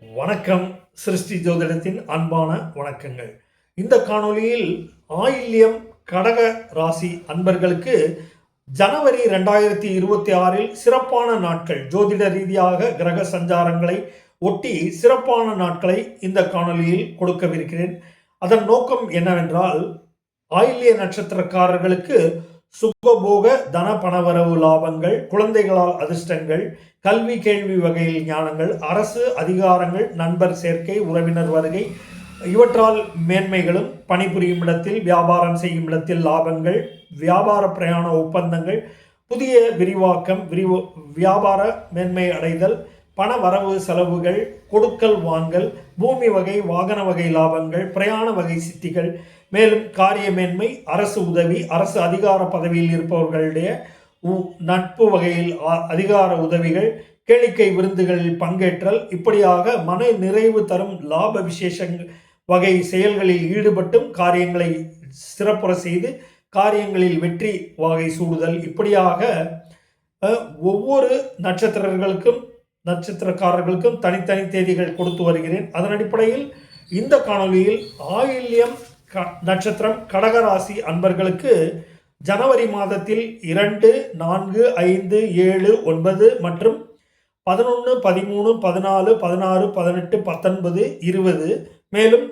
வணக்கம். சிருஷ்டி ஜோதிடத்தின் அன்பான வணக்கங்கள். இந்த காணொளியில் ஆயில்யம் கடக ராசி அன்பர்களுக்கு ஜனவரி 2026 சிறப்பான நாட்கள், ஜோதிட ரீதியாக கிரக சஞ்சாரங்களை ஒட்டி சிறப்பான நாட்களை இந்த காணொளியில் கொடுக்கவிருக்கிறேன். அதன் நோக்கம் என்னவென்றால், ஆயில்ய நட்சத்திரக்காரர்களுக்கு சுகபோக தன பணவரவு லாபங்கள், குழந்தைகளால் அதிர்ஷ்டங்கள், கல்வி கேள்வி வகையில் ஞானங்கள், அரசு அதிகாரங்கள், நண்பர் சேர்க்கை, உறவினர் வருகை, இவற்றால் மேன்மைகளும், பணிபுரியும் இடத்தில் வியாபாரம் செய்யும் இடத்தில் லாபங்கள், வியாபார பிரயாண ஒப்பந்தங்கள், புதிய விரிவாக்கம், வியாபார மேன்மை அடைதல், பண வரவு செலவுகள், கொடுக்கல் வாங்கல், பூமி வகை வாகன வகை லாபங்கள், பிரயாண வகை சித்திகள், மேலும் காரிய மேன்மை, அரசு உதவி, அரசு அதிகார பதவியில் இருப்பவர்களுடைய நட்பு வகையில் அதிகார உதவிகள், கேளிக்கை விருந்துகளில் பங்கேற்றல், இப்படியாக மன நிறைவு தரும் லாப விசேஷ வகை செயல்களில் ஈடுபட்டும் காரியங்களை சிறப்புற செய்து காரியங்களில் வெற்றி வகை சூடுதல், இப்படியாக ஒவ்வொரு நட்சத்திரக்காரர்களுக்கும் தனித்தனி தேதிகள் கொடுத்து வருகிறேன். அதன் அடிப்படையில் இந்த காணொலியில் ஆயில்யம் நட்சத்திரம் கடகராசி அன்பர்களுக்கு ஜனவரி மாதத்தில் 2, 4, 5, 7, 9 மற்றும் 11, 13, 14, 16, 18, 19, 20 மேலும்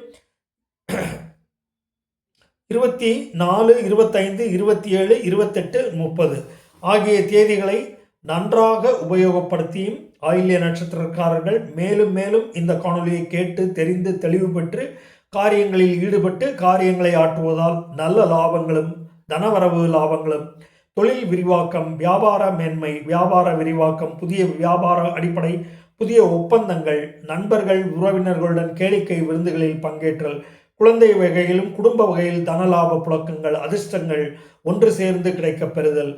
24, 25, 27, 28, 30 ஆகிய தேதிகளை நன்றாக உபயோகப்படுத்தியும் ஆயில்ய நட்சத்திரக்காரர்கள் மேலும் மேலும் இந்த காணொலியை கேட்டு தெரிந்து தெளிவு பெற்று காரியங்களில் ஈடுபட்டு காரியங்களை ஆற்றுவதால் நல்ல லாபங்களும், தனவரவு லாபங்களும், தொழில் விரிவாக்கம், வியாபார மேன்மை, வியாபார விரிவாக்கம், புதிய வியாபார அடிப்படை, புதிய ஒப்பந்தங்கள், நண்பர்கள் உறவினர்களுடன் கேளிக்கை விருந்துகளில் பங்கேற்றல், குழந்தை வகையிலும் குடும்ப வகையில் தனலாப புழக்கங்கள், அதிர்ஷ்டங்கள் ஒன்று சேர்ந்து கிடைக்கப் பெறுதல்,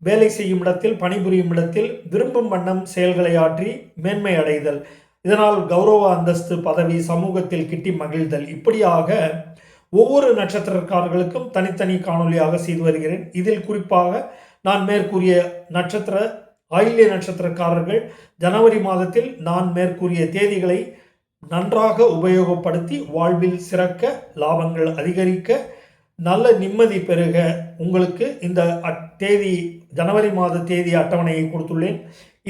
வேலை செய்யும் இடத்தில் பணிபுரியும் இடத்தில் விரும்பும் வண்ணம் செயல்களை ஆற்றி மேன்மை அடைதல், இதனால் கௌரவ அந்தஸ்து பதவி சமூகத்தில் கிட்டி மகிழ்தல், இப்படியாக ஒவ்வொரு நட்சத்திரக்காரர்களுக்கும் தனித்தனி காணொலியாக செய்து வருகிறேன். இதில் குறிப்பாக நான் மேற்கூறிய ஆயில்ய நட்சத்திரக்காரர்கள் ஜனவரி மாதத்தில் நான் மேற்கூறிய தேதிகளை நன்றாக உபயோகப்படுத்தி வாழ்வில் சிறக்க, லாபங்கள் அதிகரிக்க, நல்ல நிம்மதி பெருக உங்களுக்கு இந்த ஜனவரி மாத தேதி அட்டவணையை கொடுத்துள்ளேன்.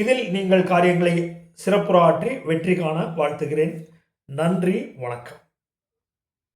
இதில் நீங்கள் காரியங்களை சிறப்புற ஆற்றி வெற்றி காண வாழ்த்துகிறேன். நன்றி, வணக்கம்.